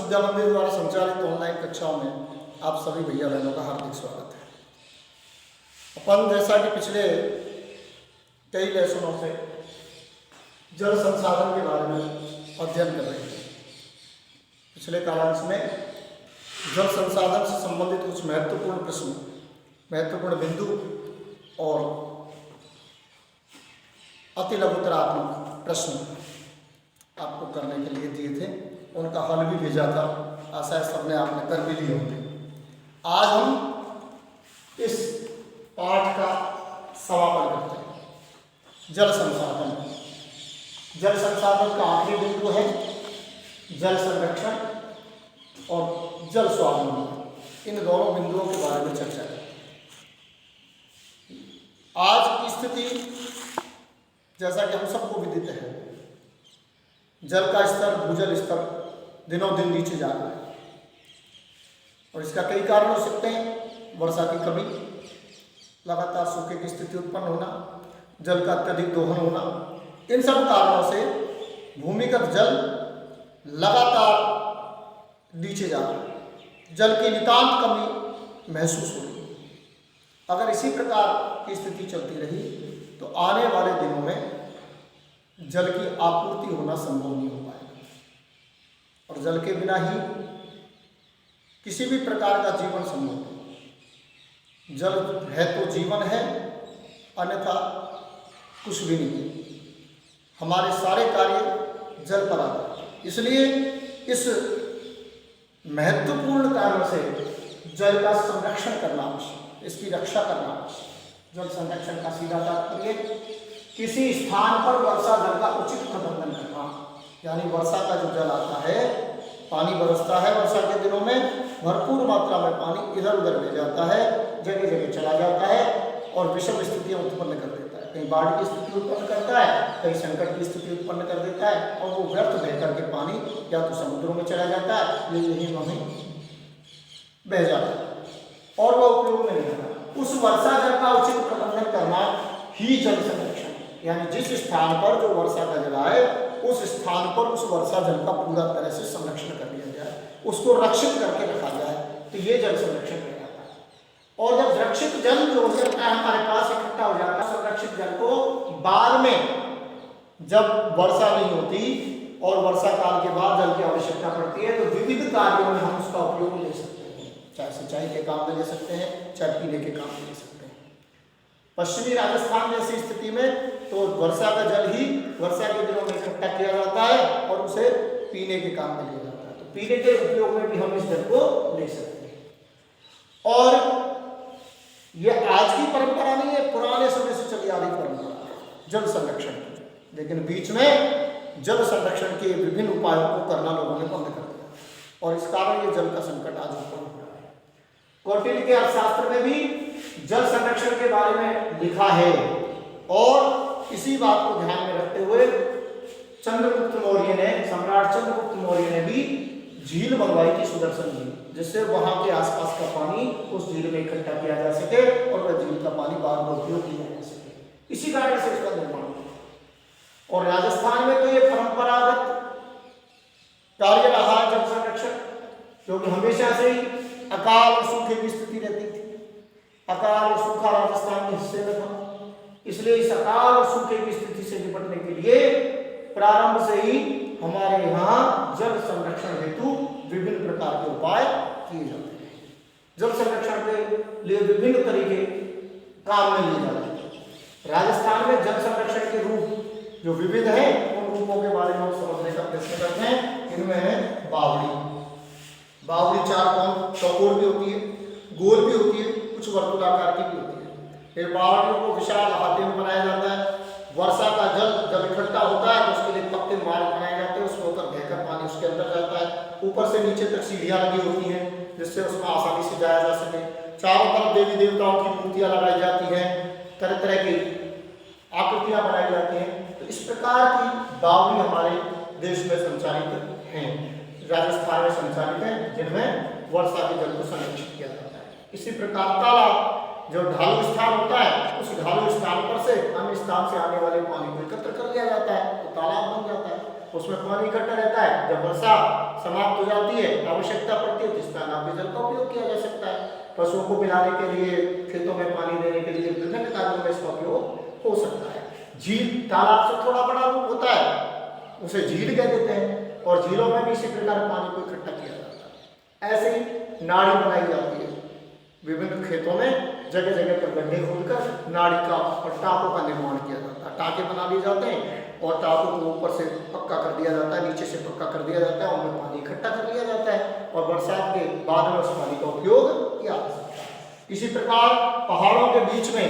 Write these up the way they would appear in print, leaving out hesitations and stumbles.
विद्या मंदिर द्वारा संचालित ऑनलाइन कक्षाओं में आप सभी भैया बहनों का हार्दिक स्वागत है। अपन जैसा कि पिछले कई लेसनों से जल संसाधन के बारे में अध्ययन कर रहे हैं। पिछले कालांश में जल संसाधन से संबंधित कुछ महत्वपूर्ण प्रश्न, महत्वपूर्ण बिंदु और अति लघुतरात्मक प्रश्न आपको करने के लिए दिए थे, उनका हल भी भेजा था। आशा है सबने आपने कर भी लिए होंगे। आज हम इस पाठ का समापन करते हैं। जल संसाधन, जल संसाधन का आखिरी बिंदु है जल संरक्षण और जल स्वावलंबन। इन दोनों बिंदुओं के बारे में चर्चा करें। आज की स्थिति जैसा कि हम सबको विदित है, जल का स्तर, भूजल स्तर दिनों दिन नीचे जा रहा है और इसका कई कारण हो सकते हैं। वर्षा की कमी, लगातार सूखे की स्थिति उत्पन्न होना, जल का अत्यधिक दोहन होना, इन सब कारणों से भूमिगत जल लगातार नीचे जा रहा है। जल की नितांत कमी महसूस हो रही है। अगर इसी प्रकार की स्थिति चलती रही तो आने वाले दिनों में जल की आपूर्ति होना संभव नहीं हो पाएगा और जल के बिना ही किसी भी प्रकार का जीवन संभव नहीं। जल है तो जीवन है, अन्यथा कुछ भी नहीं। हमारे सारे कार्य जल पर आते हैं। इसलिए इस महत्वपूर्ण कारण से जल का संरक्षण करना आवश्यक, इसकी रक्षा करना आवश्यक। जल संरक्षण का सीधा तात्पर्य किसी स्थान पर वर्षा जल का उचित प्रबंधन करना, यानी वर्षा का जो जल आता है, पानी बरसता है वर्षा के दिनों में, भरपूर मात्रा में पानी इधर उधर ले जाता है, जगह जगह चला जाता है और विषम स्थितियां उत्पन्न कर देता है। कहीं बाढ़ की स्थिति उत्पन्न करता है, कहीं संकट की स्थिति उत्पन्न कर देता है और वो व्यर्थ बह करके पानी या तो समुद्रों में चला जाता है या यहीं वहीं बह जाता है और वह उपयोग में नहीं आता। उस वर्षा जल का उचित प्रबंधन करना ही जल संरक्षण, यानी जिस स्थान पर जो वर्षा का जल आए उस स्थान पर उस वर्षा जल का पूरा तरह से संरक्षण कर लिया जाए, उसको रक्षित करके रखा जाए, तो ये जल संरक्षण हो जाता है। और जब रक्षित जल जो हो जाता है हमारे पास इकट्ठा हो जाता है, संरक्षित जल को बाद में जब वर्षा नहीं होती और वर्षा काल के बाद जल की आवश्यकता पड़ती है तो विविध कार्यों में हम उसका उपयोग ले सकते हैं। चाहे सिंचाई के काम में ले सकते हैं, चाहे पीने के काम में ले सकते हैं। पश्चिमी राजस्थान जैसी स्थिति में तो वर्षा का जल ही वर्षा के दिनों में इकट्ठा किया जाता है और उसे पीने के काम में लिया जाता है। तो पीने के उपयोग में भी हम इस जल को ले सकते हैं। और यह आज की परंपरा नहीं है, पुराने समय से चली आ रही परंपरा है जल संरक्षण की। लेकिन बीच में जल संरक्षण के विभिन्न उपायों को करना लोगों ने बंद कर दिया और इस कारण ये जल का संकट आज उत्पन्न हो रहा है। कौटिल्य के अर्थशास्त्र में भी जल संरक्षण के बारे में लिखा है और इसी बात को ध्यान में रखते हुए चंद्रगुप्त मौर्य ने, सम्राट चंद्रगुप्त मौर्य ने भी झील बनवाई थी, सुदर्शन झील, जिससे वहां के आसपास का पानी उस झील में इकट्ठा किया जा सके और वह झील का पानी बाद में उपयोग किया जा सके। इसी कारण से इसका निर्माण हुआ। और राजस्थान में तो ये परंपरागत कार्य रहा जल संरक्षण, क्योंकि हमेशा से ही अकाल और सूखे की स्थिति रहती थी। अकाल और सूखा राजस्थान के हिस्से में था, इसलिए इस अकाल और सूखे की स्थिति से निपटने के लिए प्रारंभ से ही हमारे यहाँ जल संरक्षण हेतु विभिन्न प्रकार के उपाय किए जाते हैं। जल संरक्षण के लिए विभिन्न तरीके काम में लिए जाते हैं। राजस्थान में जल संरक्षण के रूप जो विविध हैं उन रूपों के बारे में हम समझने का प्रयत्न करते हैं। इनमें है बावड़ी। बावड़ी चार कोण चौकोर भी होती है, गोल भी होती है, कुछ वर्तुलाकार की भी होती है। फिर बावड़ियों को विशाल अहाते में बनाया जाता है। वर्षा का जल जब इकट्ठा होता है तो उसके लिए पक्के मार्ग बनाए जाते हैं, उसमें होकर बहकर पानी उसके अंदर जाता है। ऊपर से नीचे तक सीढ़ियां लगी होती हैं जिससे उसमें आसानी से जाया जा सके। चारों तरफ देवी देवताओं की मूर्तियां लगाई जाती हैं, तरह तरह की आकृतियां बनाई जाती हैं। तो इस प्रकार की बावड़ी हमारे देश में संचालित हैं, राजस्थान में संचालित हैं, जिनमें वर्षा के जल को संरक्षित किया जाता है। इसी प्रकार तालाब जो ढालू स्थान होता है, उस ढालू स्थान पर से अन्य स्थान से आने वाले पानी को एकत्र कर लिया जाता है तो तालाब बन जाता है। उसमें पानी इकट्ठा रहता है। जब वर्षा समाप्त हो जाती है, आवश्यकता पड़ती है, तो इस तालाब के जल का उपयोग किया जा सकता है। पशुओं को पिलाने के लिए, खेतों में पानी देने के लिए विभिन्न कार्यों में इसका उपयोग हो सकता है। झील तालाब से थोड़ा बड़ा रूप होता है, उसे झील कह देते हैं, और झीलों में भी इसी प्रकार पानी को इकट्ठा किया जाता है। ऐसे ही नाड़ी बनाई जाती है। विभिन्न खेतों में जगह जगह पर गड्ढे खोदकर नाड़ी का और टाँकों का निर्माण किया जाता है। टाँके बना लिए जाते हैं और टाँकों को ऊपर से पक्का कर दिया जाता है, नीचे से पक्का कर दिया जाता है, उनमें पानी इकट्ठा कर लिया जाता है और बरसात के बाद में उस पानी का उपयोग किया जा सकता है। इसी प्रकार पहाड़ों के बीच में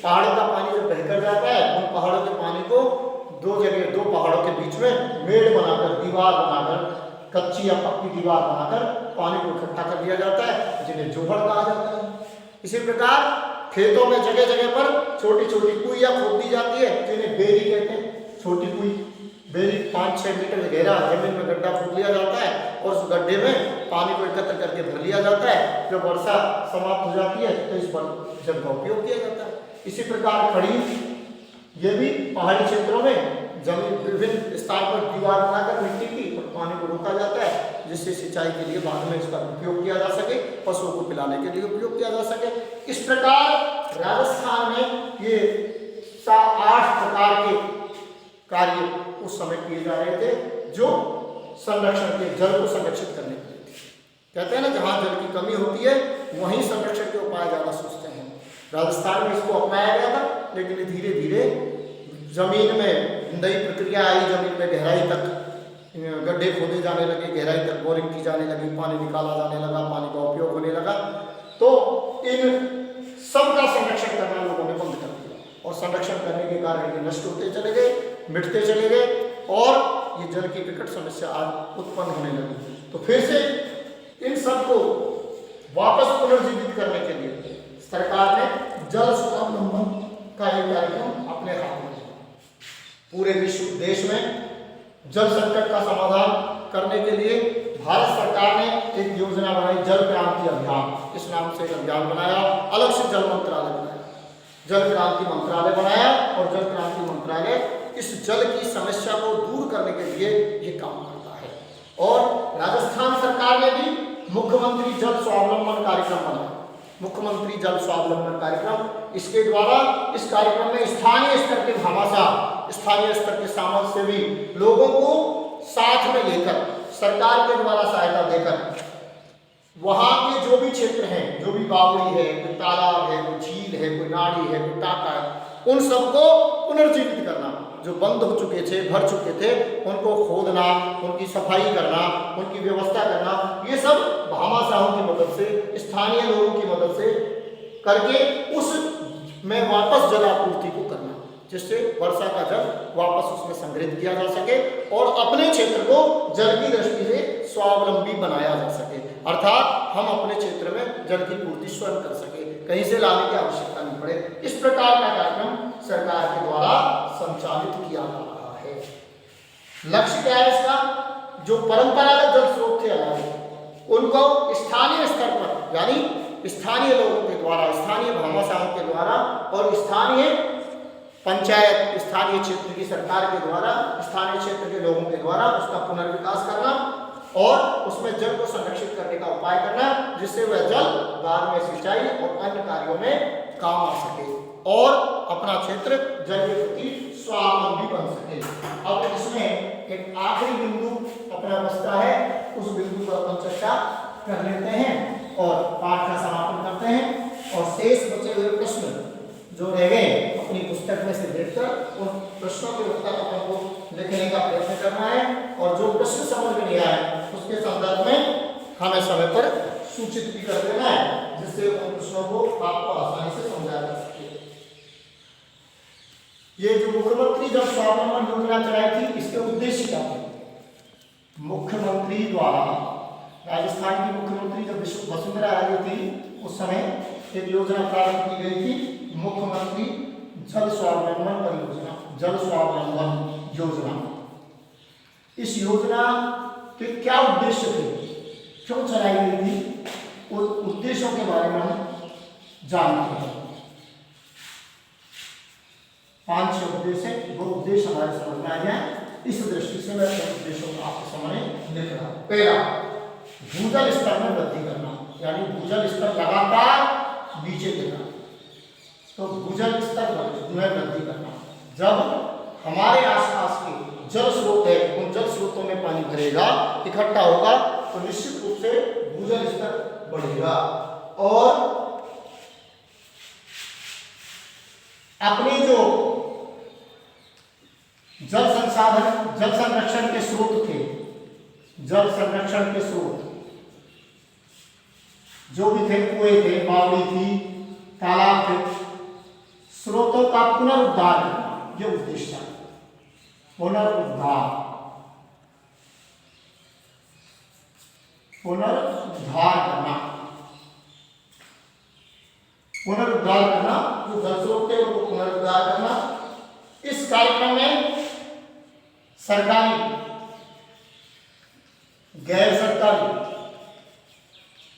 पहाड़ों का पानी जब बहकर जाता है, उन पहाड़ों के पानी को दो पहाड़ों के बीच में मेड़ बनाकर, दीवार बनाकर, कच्ची या पक्की दीवार बनाकर पानी को इकट्ठा कर दिया जाता है, जिन्हें जोहड़ कहा जाता है। इसी प्रकार खेतों में जगह जगह पर छोटी छोटी कुइयां खोद दी जाती है, जिन्हें बेरी कहते हैं। छोटी कुई, बेरी 5-6 मीटर गहरा जमीन में गड्ढा खोद लिया जाता है और उस गड्ढे में पानी को एकत्र करके भर लिया जाता है। जब वर्षा समाप्त हो जाती है तो इस पर जल का उपयोग किया जाता है। इसी प्रकार खड़ी, ये भी पहाड़ी क्षेत्रों में जमीन विभिन्न स्थान पर दीवार बनाकर मिट्टी की पानी को रोका जाता है, जिससे सिंचाई के लिए बाद में इसका उपयोग किया जा सके, पशुओं को पिलाने के लिए उपयोग किया जा सके। इस प्रकार राजस्थान में ये 8 प्रकार के कार्य उस समय किए जा रहे थे, जो संरक्षण के जल को संरक्षित करने के लिए थे। कहते हैं ना, जहाँ जल की कमी होती है वहीं संरक्षण के उपाय ज़्यादा सोचते हैं। राजस्थान में इसको अपनाया गया था, लेकिन धीरे धीरे जमीन में नई प्रक्रिया आई, जमीन में गहराई तक गड्ढे खोदे जाने लगे, गहराई तक बोरिंग की जाने लगी, पानी निकाला जाने लगा, पानी का उपयोग होने लगा, तो इन सब का संरक्षण करना लोगों ने बंद कर दिया और संरक्षण करने के कारण ये नष्ट होते चले गए, मिटते चले गए और ये जल की विकट समस्या आज उत्पन्न होने लगी। तो फिर से इन सब को वापस पुनर्जीवित करने के लिए सरकार ने जल स्वावलंबन का एक कार्यक्रम अपने हाथ में लिया। पूरे विश्व देश में जल संकट का समाधान करने के लिए भारत सरकार ने एक योजना बनाई, जल क्रांति अभियान। इस नाम से एक अभियान बनाया, अलग से जल मंत्रालय बनाया, जल क्रांति मंत्रालय बनाया और जल क्रांति मंत्रालय इस जल की समस्या को दूर करने के लिए ये काम करता है। और राजस्थान सरकार ने भी मुख्यमंत्री जल स्वावलंबन कार्यक्रम बनाया, मुख्यमंत्री जल स्वावलंबन कार्यक्रम। इसके द्वारा इस कार्यक्रम में स्थानीय स्तर के भामाशाह, स्थानीय स्तर के समाज सेवी लोगों को साथ में लेकर सरकार के द्वारा सहायता देकर वहाँ के जो भी क्षेत्र हैं, जो भी बावड़ी है, कोई तालाब है, कोई झील है, कोई नाड़ी है, कोई टाँका है, उन सबको पुनर्जीवित करना। जो बंद हो चुके थे, भर चुके थे, उनको खोदना, उनकी सफाई करना, उनकी व्यवस्था करना, ये सब भामाशाहों की मदद से, स्थानीय लोगों की मदद से करके उस में वापस जल आपूर्ति को करना, जिससे वर्षा का जल वापस उसमें संग्रहित किया जा सके और अपने क्षेत्र को जल की दृष्टि से स्वावलंबी बनाया जा सके। अर्थात हम अपने क्षेत्र में जल की पूर्ति स्वयं कर सके, कहीं से लाने की आवश्यकता नहीं पड़े। इस प्रकार का कार्यक्रम सरकार के द्वारा संचालित किया जा रहा है। लक्ष्य क्या है इसका? जो परंपरागत जल स्रोत थे अलग, उनको स्थानीय स्तर पर, यानी स्थानीय लोगों के द्वारा, स्थानीय भामाशाहों के द्वारा और स्थानीय पंचायत, स्थानीय क्षेत्र की सरकार के द्वारा, स्थानीय क्षेत्र के लोगों के द्वारा उसका पुनर्विकास करना और उसमें जल को संरक्षित करने का उपाय करना, जिससे वह जल बाद में सिंचाई और अन्य कार्यों में काम आ सके और अपना क्षेत्र जल के प्रति स्वावलंबी बन सके। अब इसमें एक आखिरी बिंदु अपना बचता है, उस बिंदु पर अपन चर्चा कर लेते हैं और पाठ का समापन करते हैं। और शेष बचे हुए प्रश्न जो रह गए अपनी पुस्तक में से देखकर उन प्रश्नों के उत्तर अपन को लिखने का प्रयत्न करना है और जो प्रश्न समझ में नहीं आए उसके संदर्भ में हमें समय पर सूचित भी कर देना है, जिससे उन प्रश्नों को आपको आसानी से समझा जा सके। ये जो मुख्यमंत्री जल स्वावलंबन योजना चलाई थी, इसके उद्देश्य क्या थे? मुख्यमंत्री द्वारा, राजस्थान की मुख्यमंत्री जब वसुंधरा राजे थी उस समय एक योजना प्रारंभ की गई थी, मुख्यमंत्री जल स्वावलंबन परियोजना, जल स्वावलंबन योजना। इस योजना के क्या उद्देश्य थे, क्यों चलाई गई थी, उन उद्देश्यों के बारे में हम जानते हैं। 5-6 उद्देश्य, वो उद्देश्य हमारे समझ में आ जाए इस दृष्टि से मैं उद्देश्यों को आपके सामने लिख रहा हूं। पहला, भूजल स्तर में वृद्धि करना, यानी भूजल स्तर लगातार नीचे गिरना। तो भूजल स्तर में वृद्धि करना, जब हमारे आसपास के जल स्रोत है उन जल स्रोतों में पानी भरेगा, इकट्ठा होगा, तो निश्चित रूप से भूजल स्तर बढ़ेगा। और अपने जो जल संसाधन, जल संरक्षण के स्रोत थे, जल संरक्षण के स्रोत जो भी थे, कुएं थे, बावड़ी थी, तालाब थे, स्रोतों का पुनरुद्धार करना, ये उद्देश्य है। पुनरुद्धार, पुनरुद्धार करना, पुनरुद्धार करना, जो जल स्रोत थे उनको पुनरुद्धार करना। इस कार्यक्रम में सरकारी, गैर सरकारी,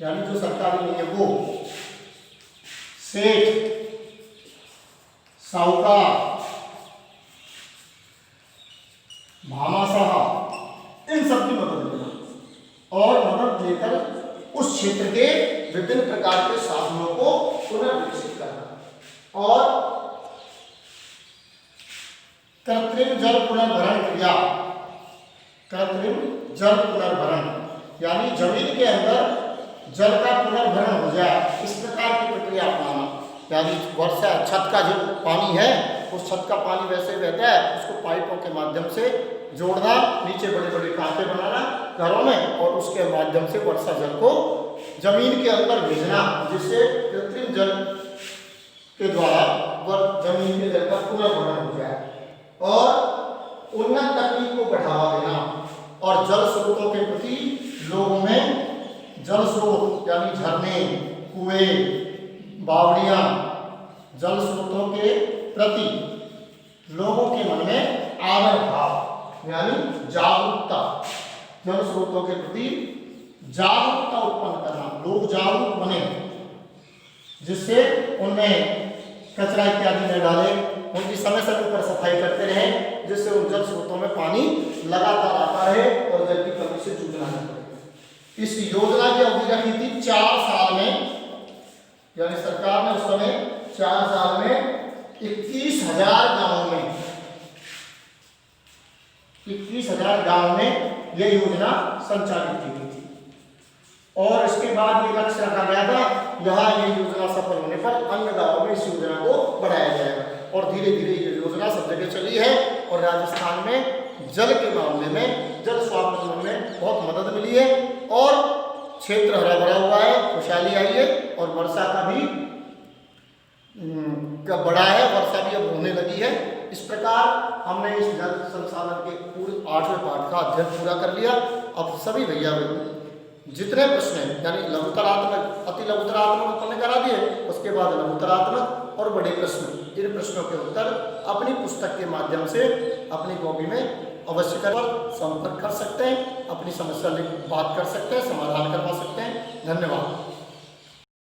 यानी जो सरकारी नहीं है वो, सेठ, साहूकार, भामाशाह, इन सब की मदद लेना और मदद लेकर उस क्षेत्र के विभिन्न प्रकार के साधनों को पुनर्विकसित करना। और कृत्रिम जल पुनर्भरण क्रिया, कृत्रिम जल पुनर्भरण, यानी जमीन के अंदर जल का पुनर्भरण हो जाए, इस प्रकार की प्रक्रिया अपनाना। यानी वर्षा, छत का जो पानी है, उस छत का पानी वैसे बहता है, उसको पाइपों के माध्यम से जोड़ना, नीचे बड़े बड़े टाँके बनाना घरों में, और उसके माध्यम से वर्षा जल को जमीन के अंदर भेजना, जिससे कृत्रिम जल के द्वारा जमीन के जल का पुनर्भरण हो जाए। और उन्नत तकनीक को बढ़ावा देना और जल स्रोतों के प्रति लोगों में, जल स्रोत यानी झरने, कुएं, बावड़ियां, जल स्रोतों के प्रति लोगों के मन में आदर भाव यानी जागरूकता, जल स्रोतों के प्रति जागरूकता उत्पन्न करना, लोग जागरूक बने, जिससे उनमें कचरा इत्यादि न डाले, उनकी समय समय पर सफाई करते रहे, जिससे उन जल स्रोतों में पानी लगातार आता रहे और जल की कमी से जूझना न पड़े। इस योजना की अवधि रखी थी 4 साल में, यानी सरकार ने उस समय 4 साल में 21,000 गांवों में, 21,000 गांव में यह योजना संचालित की गई थी। और इसके बाद ये लक्ष्य रखा गया था, यहाँ ये योजना सफल होने पर अन्य गांवों में इस योजना को बढ़ाया जाएगा। और धीरे धीरे ये योजना सब जगह चली है और राजस्थान में जल के मामले में, जल स्वावलंबन में बहुत मदद मिली है और क्षेत्र हरा भरा हुआ है, खुशहाली आई है और वर्षा का भी बढ़ा है, वर्षा भी अब होने लगी है। इस प्रकार हमने इस जल संसाधन के पूरे 8वें पाठ का अध्ययन पूरा कर लिया। अब सभी भैया जितने प्रश्न हैं, यानी लघुतरात्मक, अति लघुतरात्मक हमने करा दिए, उसके बाद लघुतरात्मक और बड़े प्रश्न, इन प्रश्नों के उत्तर अपनी पुस्तक के माध्यम से अपनी कॉपी में अवश्य कर संपर्क कर सकते हैं, अपनी समस्या बात कर सकते हैं, समाधान करवा सकते हैं। धन्यवाद।